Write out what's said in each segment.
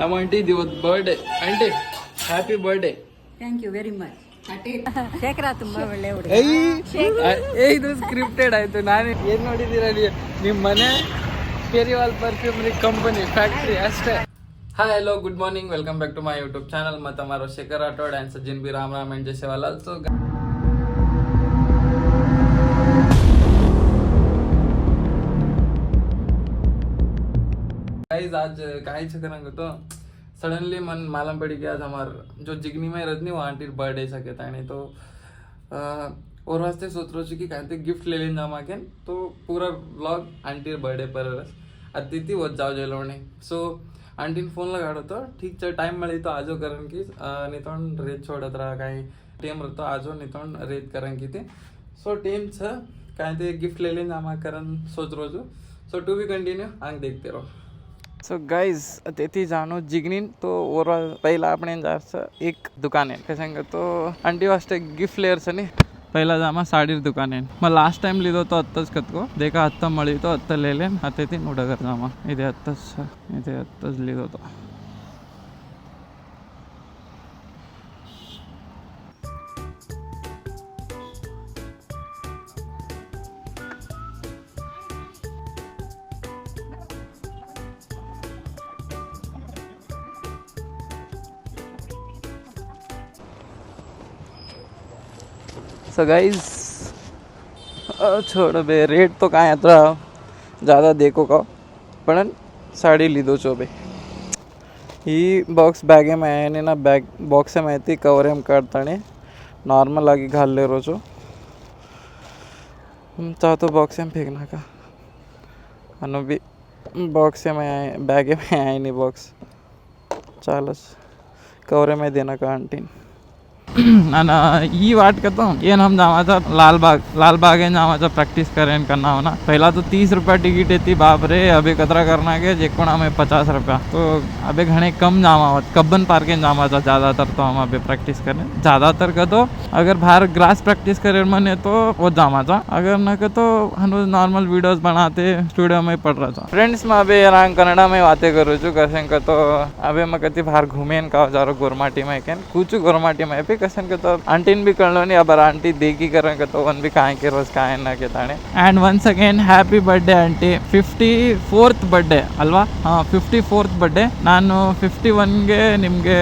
ನಮ್ಮ ಆಂಟಿ ಇವತ್ತು birthday. Aunty happy birthday. Thank you very much. Shekhara ತುಂಬಾ ಒಳ್ಳೆ ಹುಡುಗ. ಇದು ಸ್ಕ್ರಿಪ್ಟೆಡ್ ಆಯ್ತು. ನಾನು ಏನ್ ನೋಡಿದ್ದೀರಾ ನಿಮ್ಮ ಮನೆ ಕೇರಿವಾಲ್ ಪರ್ಫ್ಯೂಮ್ರಿ ಕಂಪನಿ ಫ್ಯಾಕ್ಟ್ರಿ ಅಷ್ಟೇ. Hi hello good morning welcome back to my YouTube channel मैं तुम्हारा शेखर राठौड़ एंड सचिन भी राम राम एंड जय सेवालाल. सो गाइस आज काय करेंगे तो सडनली मन मालूम पड़ी कि आज हमार जो जिगनी में रहती वो आंटी बर्थडे सके था नहीं तो और वास्ते सोच रहे कि कहते गिफ्ट ले लेना जामा के तो पूरा व्लॉग आंटी बर्थडे पर अतिथि वो जाओ जेलोने. सो आंटीन फोन लगाडो तो ठीक च टाइम मिली तो आजो करण की नहीं तो रेत छोड़त रहा काही टेम रहतो आजो नहीं तो रेत करण की थे. सो टेम छ काय ते गिफ्ट ले लेना जामा करण सोच रोजो. सो टू बी कंटिन्यू आंग देखते रहो. सो गाइज तेथी जाणो जिग्नीन तो और पहिला आपण जायचं एक दुकान आहे काय सांग तो आंटी वास्ते गिफ्ट लेयर्स नहीं पहिला जामा साडीर दुकान आहे. मग लास्ट टाइम लिहिलो तो आत्ताच कत्को देखा आत्ता मळी तो आत्ता लेले आता ती हुडगर जामा इथे आत्ताच लिहिलो तो. सो गाइज छोड़ बे रेट तो काय आता ज़्यादा देखो का पण साडी लीधो छो बे ही बॉक्स बॅगे में ना बॅग बॉक्स में ती कवर एम काढताने नॉर्मल आगे घालले रोजो चाहतो बॉक्स में फेंकना का अनु भी बॉक्स में आए बैगे में आए नहीं बॉक्स चालस कवर में देना का आंटी आणि ही वाट करतो येन हम जामाचा लालबाग है जामाचा प्रैक्टिस करें करना हो ना. पहला तो 30 रुपया टिकट थी बाप रे. अभी कतरा करना के जेकोना में 50 रुपया तो अभी घने कम जामा होत कब्बन पार्क में जामाचा ज़्यादातर तो हम अभी प्रैक्टिस करें ज़्यादातर का तो अगर बाहर ग्रास प्रैक्टिस करें मने तो वो जामाचा अगर न के तो हम नॉर्मल वीडियोस बनाते स्टूडियो में पढ़ रहा था. फ्रेंड्स मैं अभी रंग कन्नड़ा में बातें करूँ छू कैसे का तो अभी मैं कति बाहर घूमेन का जारो गोरमाटी में कैन कुछ गोरमाटी में भी कसन के तो आंटीन भी कर लो नहीं अब आंटी देखी करेंगे तो वन भी काय के रोज काय ना के ताने. And once again happy birthday aunty. 54th birthday अल्वा. हाँ 54th बर्थडे. ನಾನು 51ಗೆ ನಿಮಗೆ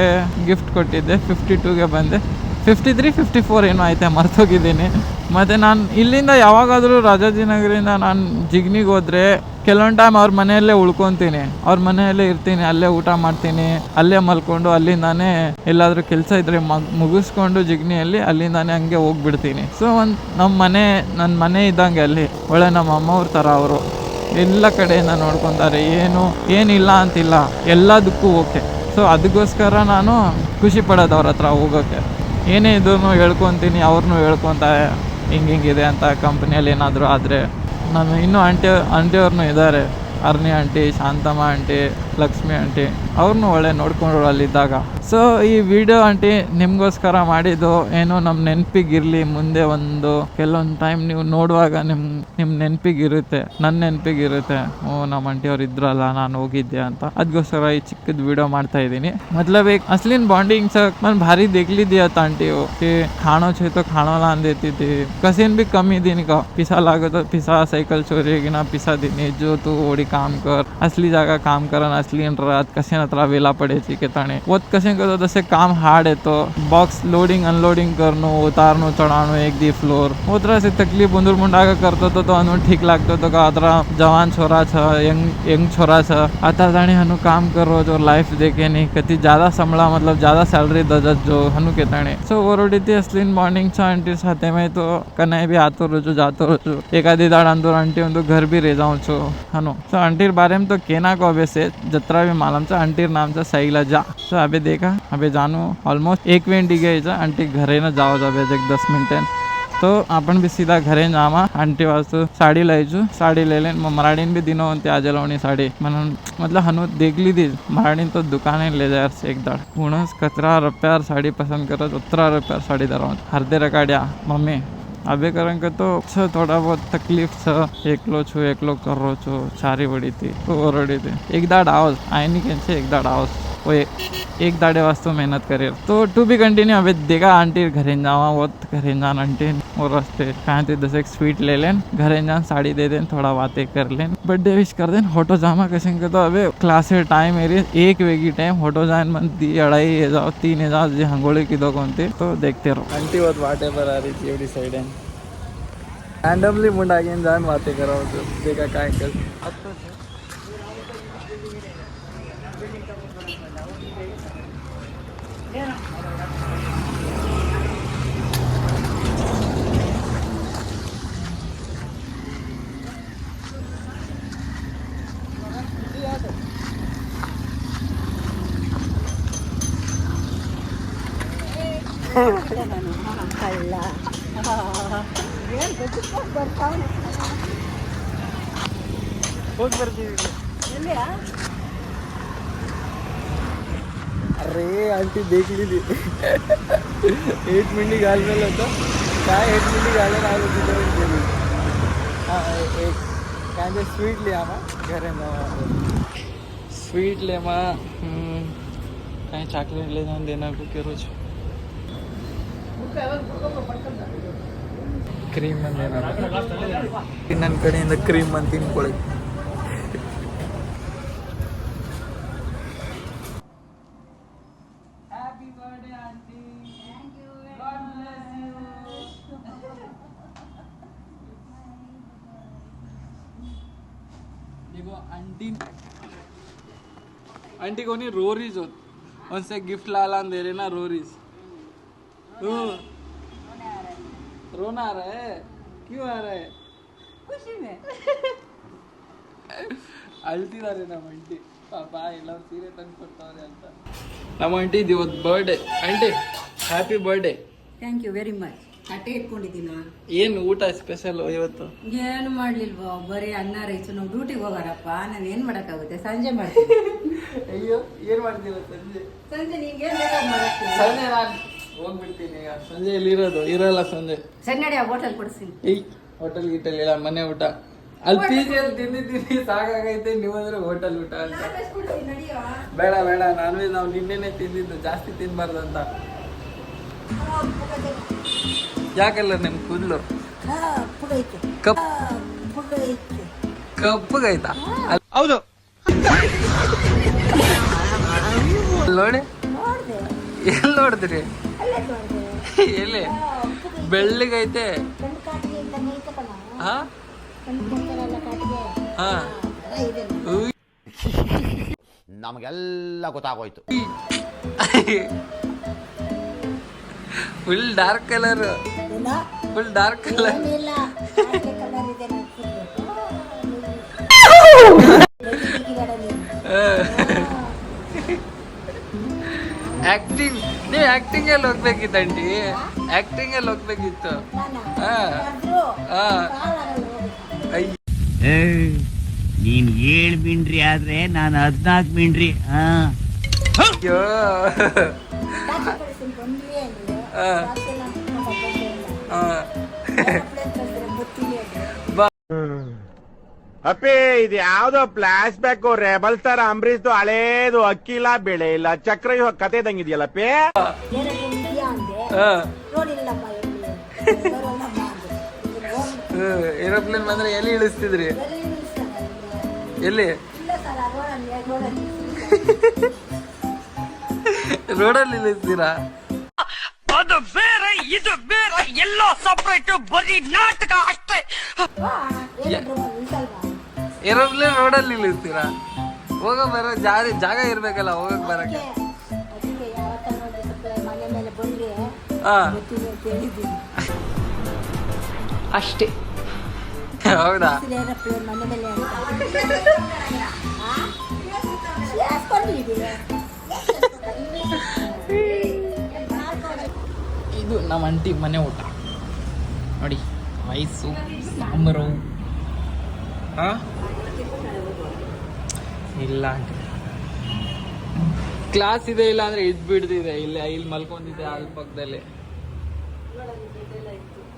ಗಿಫ್ಟ್ ಕೊಟ್ಟಿದ್ದೆ. 52ಗೆ ಬಂದೆ. 53 54 ಏನೋ ಆಯ್ತು ಮರ್ತೋಗಿದ್ದೀನಿ. ಮತ್ತು ನಾನು ಇಲ್ಲಿಂದ ಯಾವಾಗಾದರೂ ರಾಜಾಜಿನಗರಿಂದ ನಾನು ಜಿಗ್ನಿಗೆ ಹೋದರೆ ಕೆಲವೊಂದು ಟೈಮ್ ಅವ್ರ ಮನೆಯಲ್ಲೇ ಉಳ್ಕೊತೀನಿ. ಅವ್ರ ಮನೆಯಲ್ಲೇ ಇರ್ತೀನಿ. ಅಲ್ಲೇ ಊಟ ಮಾಡ್ತೀನಿ. ಅಲ್ಲೇ ಮಲ್ಕೊಂಡು ಅಲ್ಲಿಂದಾನೇ ಎಲ್ಲಾದರೂ ಕೆಲಸ ಇದ್ದರೆ ಮುಗಿಸ್ಕೊಂಡು ಜಿಗ್ನಿಯಲ್ಲಿ ಅಲ್ಲಿಂದಾನೇ ಹಂಗೆ ಹೋಗ್ಬಿಡ್ತೀನಿ. ಸೊ ಒಂದು ನನ್ನ ಮನೆ ಇದ್ದಂಗೆ ಅಲ್ಲಿ ಒಳ್ಳೆ ನಮ್ಮ ಅಮ್ಮವ್ರ ಥರ ಅವರು ಎಲ್ಲ ಕಡೆಯಿಂದ ನೋಡ್ಕೊತಾರೆ. ಏನಿಲ್ಲ ಅಂತಿಲ್ಲ ಎಲ್ಲದಕ್ಕೂ ಓಕೆ. ಸೊ ಅದಕ್ಕೋಸ್ಕರ ನಾನು ಖುಷಿ ಪಡೋದು ಅವ್ರ ಹತ್ರ ಹೋಗೋಕ್ಕೆ. ಏನೇ ಇದನ್ನು ಹೇಳ್ಕೊತೀನಿ ಅವ್ರನ್ನೂ ಹೇಳ್ಕೊತಾರೆ ಹಿಂಗಿದೆ ಅಂತ. ಕಂಪ್ನಿಯಲ್ಲಿ ಏನಾದರೂ ಆದರೆ ನಾನು ಇನ್ನೂ ಆಂಟಿಯವ್ರನ್ನೂ ಇದ್ದಾರೆ. Arni aunty, Shantamma aunty, Lakshmi aunty ಅವ್ರನ್ನೂ ಒಳ್ಳೆ ನೋಡ್ಕೊಂಡ್ರು ಅಲ್ಲಿದ್ದಾಗ. ಸೊ ಈ ವಿಡಿಯೋ ಆಂಟಿ ನಿಮಗೋಸ್ಕರ ಮಾಡಿದ್ದು ಏನೋ ನಮ್ಮ ನೆನಪಿಗಿರಲಿ. ಮುಂದೆ ಒಂದು ಕೆಲವೊಂದು ಟೈಮ್ ನೀವು ನೋಡುವಾಗ ನಿಮ್ಮ ನೆನಪಿಗಿರುತ್ತೆ, ನನ್ನ ನೆನಪಿಗಿರುತ್ತೆ. ಓ ನಮ್ಮ ಆಂಟಿಯವ್ರು ಇದ್ರಲ್ಲ ನಾನು ಹೋಗಿದ್ದೆ ಅಂತ. ಅದಕ್ಕೋಸ್ಕರ ಈ ಚಿಕ್ಕದ ವಿಡಿयो ಮಾಡ್ತಾ इದ್ದೀನಿ. मतलब एक असली बॉन्डिंग से मन भारी देखली दिया था आंटी हो कि खाणो छे तो खाणो लान देती थी. कसीन भी कमी दिन का पिसा लागो तो पिसा सायकल चोरी की ना पिसा दिनी जो तू ओडी काम कर असली जागा काम करन असली रात कसे नत्रा वेला पडायची के ताणे वत कसे करतो तसे काम हार्ड येतो. बॉक्स लोडिंग अनलोडिंग करणं उतारणं चढाणं एक दी फ्लोर ओतरा से तकलीफ बुंदूर मुंडागा करतो तो अनु ठीक लागतो तो का अतरा जवान छोरा छ यंग छोरा छ आता जाने हनु काम करो जो लाइफ देखे नहीं कति ज़्यादा संबळा मतलब ज़्यादा सैलरी दजत जो हनु के ताणे. सो ओरडी ती असली बॉन्डिंग छ आंटी साथे में तो कनाई भी आतो रोजो जातो रोजो एखादी दाड अंदर आंटी ಒಂದು घर भी रह जाऊँ छो हनु. सो आंटीर बारे में तो केना को अबे से जत्रा भी मालूम छ. आंटीर नाम छ शैलजा. सो अबे देखा अबे जानू ऑलमोस्ट 1 मिनिट गए छ. आंटी घरे न जाओ जाबे 10 मिनिट तो आपण भी सीधा घरे जामा. आंटी वास्तु साड़ी लायचू साड़ी ले लेन मराठीन भी दिनो ते आज लावणी साड़ी म्हणून मतलब हनु देखली दी मराठीन तो दुकाने ले जायर से एक दाड पुणस 17 रुपयार साड़ी पसंद करत 17 रुपयार साड़ी दराव हरदे रकाड्या मम्मी अबे करें के तो थोड़ा बहुत तकलीफ छ. एकलो कर रो छो चारी बड़ी थी तो ओरडी थी एक दाड आओस आई नहीं के एक दाड आओस वो एक दाड़े वास्तव मेहनत करे तो टू बी कंटिन्यू अभी देखा आंटी घरे जावा वो घरे जान आंटी और रस्ते कहाँ थे 10 एक स्वीट ले लें घरे जान साड़ी दे दें थोड़ा बातें कर लें बर्थडे विश कर दें होटो जामा कैसे के तो अबे क्लास टाइम मेरी 1 वेगी टाइम होटो जान मन 2:30 जाओ 3 जाओ जी हंगोली की दो कौन थे तो देखते रहो आंटी बहुत वाटे पर आ रही थी एवढी साइड है रैंडमली मुंडा घेऊन जाऊन बातें करावं देखा काय कर ಕಳ್ಳ ಏನ್ ಗೊತ್ತಿಲ್ಲ ಬರ್ತಾವನೆ ಹೋಗಿ ಬರ್ತೀವಿ ಎಲ್ಲಿಯಾ अरे आंटी देख ली 8 मिनट घालमेल होतं काय 8 मिनट घालून आलो तिथे गेली हां एक काय ते स्वीट ले आमा घरे स्वीट ले मा काय चॉकलेट ले जाऊन देणार कुके रोज ಕ್ರೀಮ್ ನನ್ನ ಕಡೆಯಿಂದ ಕ್ರೀಮ್ ಅಂತ ತಿನ್ಕೊಳ್ಳಿ देखो आंटी कोणी रोरीज होत उनसे गिफ्ट लाला दे रहे ना रोरीज रोना आ रहा है क्यों आ रहा है ಖುಷಿ ಮೇ ಅಳ್ತಿದ್ದಾರೆ ನಮ್ಮ ಆಂಟಿ ಪಾಪ ಎಲ್ಲರೂ ಸೀರೆ ತಂದು ಕೊಡ್ತಾವ್ರೆ ಅಂತ ನಮ್ಮ ಆಂಟಿ ಇವತ್ತು birthday aunty happy birthday thank you very much ತಟ್ಟೆ ಇಟ್ಕೊಂಡಿದ್ದೀನ ಏನು ಊಟ ಸ್ಪೆಷಲ್ ಇವತ್ತು ಏನು ಮಾಡ್ಲಿಲ್ವಾ ಬರೀ ಅನ್ನ ರೈಸು ನಾವು ಡ್ಯೂಟಿಗೆ ಹೋಗಾರಪ್ಪ ನಾನು ಏನ್ ಮಾಡಕ್ಕಾಗುತ್ತೆ ಸಂಜೆ ಮಾಡ್ತೀನಿ ಅಯ್ಯೋ ಏನ್ ಮಾಡ್ತೀರ ಸಂಜೆ ಸಂಜೆ ನಿಂಗೆ ಏನ್ ಬೇಕಾದ್ ಮಾಡಕ್ಕೆ ಸಂಜೆ ನಾನು ಹೋಗ್ಬಿಡ್ತೀನಿ ಈಗ ಸಂಜೆ ಇಲ್ಲಿ ಇರಲ್ಲ ಸಂಜೆ ಸರಿ ನಡಿ ಆ ಹೋಟೆಲ್ ಕೊಡಿಸ್ತೀನಿ ಏಯ್ ಹೋಟೆಲ್ ಗಿಟೆಲ್ ಇಲ್ಲ ಮನೆ ಊಟ ಅಲ್ಲಿ ಪೀಜಿಯಲ್ಲಿ ತಿಂದಿದ್ದೀನಿ ಸಾಕಾಗೈತೆ ನೀವಂದ್ರೆ ಹೋಟೆಲ್ ಊಟ ಅಂತ ಬೇಡ ಬೇಡ ನಾನ್ ವೆಜ್ ನಾವು ನಿನ್ನೆನೆ ತಿಂದಿದ್ದು ಜಾಸ್ತಿ ತಿನ್ಬಾರ್ದು ಅಂತ ಯಾಕಲ್ಲ ನಿಮ್ ಕೂದಲು ಕಪ್ಪಗಾಯ್ತಾ ಹೌದು ನೋಡಿ ಎಲ್ಲಿ ನೋಡಿದ್ರಿ ಎಲ್ಲಿ ಬೆಳ್ಳಿಗೈತೆ ಹಾ ಹಾ ನಮಗೆಲ್ಲ ಗೊತ್ತಾಗೋಯ್ತು full dark colour full dark colour acting ನೀವು ಆಕ್ಟಿಂಗ್ ಅಲ್ಲಿ ಹೋಗ್ಬೇಕಿತ್ತು ಆಂಟಿ ಆಕ್ಟಿಂಗ್ ಅಲ್ಲಿ ಹೋಗ್ಬೇಕಿತ್ತು ನೀನ್ 7 ಮಿಂಡ್ರಿ ಆದ್ರೆ ನಾನು 14 ಮಿಂಡ್ರಿ ಅಯ್ಯೋ ಅಪ್ಪಿ ಇದು ಯಾವ್ದೋ ಫ್ಲಾಶ್ ಬ್ಯಾಕ್ ರೆಬಲ್ ತರ ಅಂಬರೀಶ್ದು ಹಳೇದು ಅಕ್ಕಿ ಇಲ್ಲ ಬೆಳೆ ಇಲ್ಲ ಚಕ್ರ ಇವಾಗ ಕತೆ ತಂಗಿದ್ಯಲ್ಲಪ್ಪಿ ಏರೋಪ್ಲೇನ್ ಬಂದ್ರೆ ಎಲ್ಲಿ ಇಳಿಸ್ತಿದ್ರಿ ಎಲ್ಲಿ ರೋಡಲ್ಲಿ ಇಳಿಸ್ತೀರಾ ಅದು ಬೇರೆ ಇದು ಬೇರೆ ಎಲ್ಲೋ ಸಪರೇಟ್ ಬರೀ ನಾಟಕ ಅಷ್ಟೇ ಏರೋಪ್ಲೇನ್ ರೋಡಲ್ಲಿ ಇಳಿಸ್ತೀರಾ ಹೋಗ ಬರೋ ಜಾಗ ಇರ್ಬೇಕಲ್ಲ ಹೋಗಕ್ ಬರಕ್ಕೆ ಅಷ್ಟೇ ಹೌದಾ ಇದು ನಮ್ಮ ಅಂಟಿ ಮನೆ ಊಟ ನೋಡಿ ರೈಸು ಸಾಂಬಾರು ಇಲ್ಲ ಆಂಟಿ ಕ್ಲಾಸ್ ಇದೆ ಇಲ್ಲ ಅಂದ್ರೆ ಇದ್ ಬಿಡ್ದಿದೆ ಇಲ್ಲಿ ಮಲ್ಕೊಂಡಿದ್ದೆ ಅಲ್ಲಿ ಪಕ್ಕದಲ್ಲಿ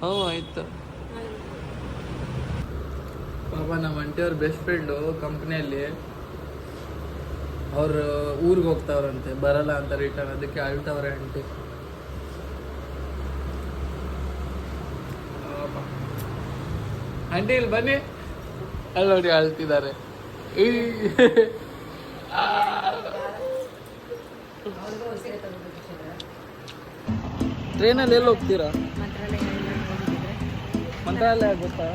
ಹೋ ಆಯ್ತು ಪಾಪ ನಮ್ಮ ಅಂಟಿಯವ್ರ ಬೆಸ್ಟ್ ಫ್ರೆಂಡು ಕಂಪ್ನಿಯಲ್ಲಿ ಅವ್ರು ಊರಿಗೆ ಹೋಗ್ತಾವ್ರಂತೆ, ಬರಲ್ಲ ಅಂತ ರಿಟರ್ನ್, ಅದಕ್ಕೆ ಅಳ್ತಾವ್ರೆ ಆಂಟಿ. ಆಂಟಿ ಇಲ್ಲಿ ಬನ್ನಿ, ಅಲ್ಲಿ ನೋಡಿ ಅಳ್ತಿದ್ದಾರೆ. ಟ್ರೈನಲ್ಲಿ ಎಲ್ಲಿ ಹೋಗ್ತೀರಾ? ಮಂತ್ರಾಲಯ ಗೊತ್ತಾ?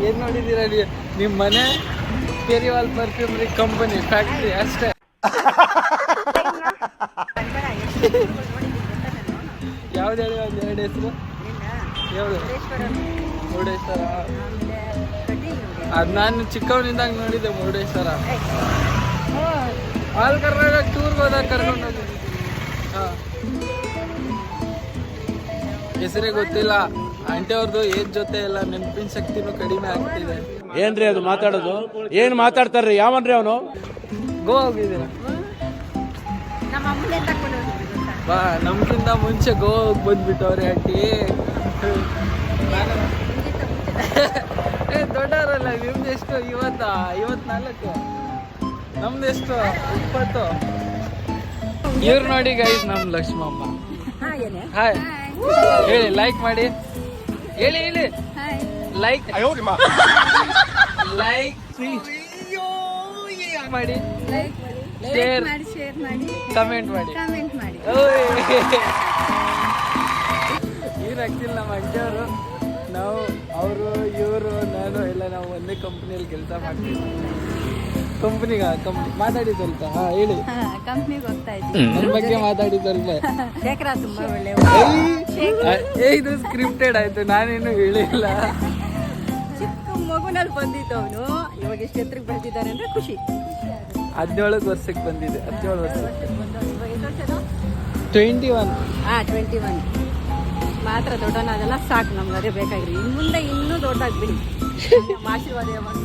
ಏನ್ ನೋಡಿದ್ದೀರಾ? ನಿಮ್ಮ ಮನೆ ಕೇರಿವಾಲ್ ಪರ್ಫ್ಯೂಮ್ರಿ ಕಂಪನಿ ಫ್ಯಾಕ್ಟ್ರಿ ಅಷ್ಟೇ. ಯಾವ್ದು ಹೇಳಿ, ಒಂದು 2 ಹೆಸರು ಯಾವುದು? ಮುರುಡೇಶ್ವರ. ಅದು ನಾನು ಚಿಕ್ಕವನಿಂದಾಗ ನೋಡಿದ್ದೆ ಮುರುಡೇಶ್ವರ. ಆಲ್ ಕರ್ನಾಟಕ ಟೂರ್ಗೆ ಹೋದಾಗ ಕರ್ಕೊಂಡು ಹೋಗಿದ್ದೀನಿ. ಹಾಂ, ಹೆಸರೇ ಗೊತ್ತಿಲ್ಲ. ಆಂಟಿ ಅವ್ರದ್ದು ಏಜ್ ಜೊತೆ ಎಲ್ಲ ನೆನಪಿನ ಶಕ್ತಿನೂ ಕಡಿಮೆ ಆಗ್ತಿದೆ. ಏನ್ರಿ ಅದು ಮಾತಾಡೋದು? ಏನ್ ಮಾತಾಡ್ತಾರ್ರಿ? ಯಾವನ್ರಿ ಅವನು? ಗೋವಾ ಹೋಗಿದ್ದೀರಾ? ಬಾ, ನಮ್ಗಿಂತ ಮುಂಚೆ ಗೋವಾ ಹೋಗಿ ಬಂದ್ಬಿಟ್ಟವ್ರೆ ಆಂಟಿ. ದೊಡ್ಡವರಲ್ಲ, ನಿಮ್ದು ಎಷ್ಟು? 54. ನಮ್ದು ಎಷ್ಟು? 20. ಇವ್ರು ನೋಡಿ ಗೈಸ್, ನಮ್ ಲಕ್ಷ್ಮಮ್ಮ. ಹಾಯ್ ಹೇಳಿ, ಲೈಕ್ ಮಾಡಿ, ಹೇಳಿ ಲೈಕ್ ಮಾಡಿ, ಶೇರ್ ಮಾಡಿ, ಕಮೆಂಟ್ ಮಾಡಿ. ಇವ್ರು ಆಗ್ತಿಲ್ಲ ನಮ್ಮ ಅಜ್ಜವರು. ನಾವು, ಅವರು, ಇವರು, ನಾನು ಎಲ್ಲ ನಾವು ಒಂದೇ ಕಂಪ್ನಿಯಲ್ಲಿ ಕೆಲಸ ಮಾಡ್ತೀವಿ. ಕಂಪ್ನಿ ಮಾತಾಡಿ ಸ್ವಲ್ಪ. ಹಾಂ ಹೇಳಿ. ಕಂಪ್ನಿಗೆ ಹೋಗ್ತಾ ಇದ್ದೀವಿ. ನನ್ನ ಬಗ್ಗೆ ಮಾತಾಡಿ ಸ್ವಲ್ಪ. ಶೇಖರ ತುಂಬಾ ಒಳ್ಳೆ. ಇದು ಸ್ಕ್ರಿಪ್ಟೆಡ್ ಆಯ್ತು, ನಾನೇನು ಹೇಳಿಲ್ಲ. ಚಿಕ್ಕ ಮಗುನಲ್ಲಿ ಬಂದಿದ್ದು ಅವನು, ಇವಾಗ ಎಷ್ಟು ಎತ್ತರಕ್ಕೆ ಬೆಳೆದಿದ್ದಾನೆ ಅಂದ್ರೆ ಖುಷಿ. 17 ವರ್ಷಕ್ಕೆ ಬಂದಿದೆ. 17 ವರ್ಷ. 21. 21 ಮಾತ್ರ ದೊಡ್ಡವನಾದೆಲ್ಲ ಸಾಕು ನಮ್ಗೆ, ಅದೇ ಬೇಕಾಗಿರಿ. ಇನ್ನು ಮುಂದೆ ಇನ್ನೂ ದೊಡ್ಡಾಗ್ಬಿಡಿ. ನಮ್ಮ ಆಶೀರ್ವಾದ ಯಾವಾಗ.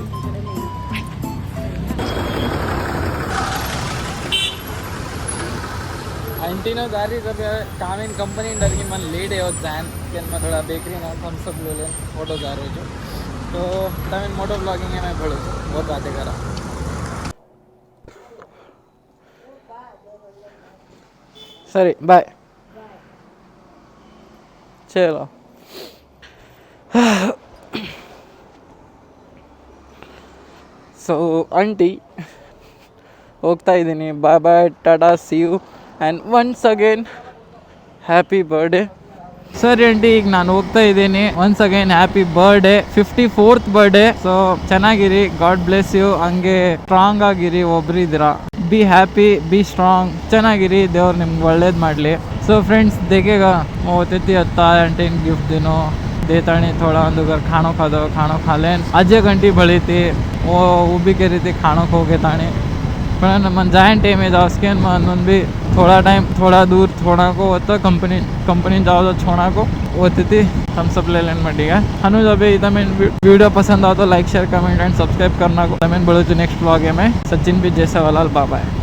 आंटी ने गाड़ी कर काम इन कंपनी डर की मन लेट है और जैन के मैं थोड़ा बेकरी ना हम सब ले लें फोटो जा रहे जो तो तब इन मोटो ब्लॉगिंग है मैं बोलो बहुत बातें करा. सरी बाय. चलो ಸೊ ಆಂಟಿ ಹೋಗ್ತಾ ಇದ್ದೀನಿ. Bye bye, tata, see you and once again happy birthday. ಸರಿ ಆಂಟಿ, ಈಗ ನಾನು ಹೋಗ್ತಾ ಇದ್ದೀನಿ. Once again happy birthday, 54th birthday. So ಚೆನ್ನಾಗಿರಿ, ಗಾಡ್ ಬ್ಲೆಸ್ ಯು. ಹಂಗೆ ಸ್ಟ್ರಾಂಗ್ ಆಗಿರಿ, ಒಬ್ರಿದ್ದೀರಾ. ಬಿ ಹ್ಯಾಪಿ, ಬಿ ಸ್ಟ್ರಾಂಗ್, ಚೆನ್ನಾಗಿರಿ. ದೇವ್ರು ನಿಮ್ಗೆ ಒಳ್ಳೇದು ಮಾಡಲಿ. सो फ्रेंड्स देखेगा वो तेती अत्ता एंटीन गिफ्ट दिनो देतानी थोड़ा अंदर खानो खा दो, खानो खा लें. अजय घंटी बड़ी थी वो भी कह रही थी खानो खो के तानी पण मन जाए टाइम उसके मन भी थोड़ा टाइम थोड़ा दूर थोड़ा को होता कंपनी जाओ तो छोड़ा को होती थी. हम सब ले लें मटिगा अनुज. अभी इधर में वीडियो पसंद आओ तो like share comment and subscribe करना को. मैं बोलो नेक्स्ट व्लॉग है मैं सचिन भी जैसा वाला. Bye bye.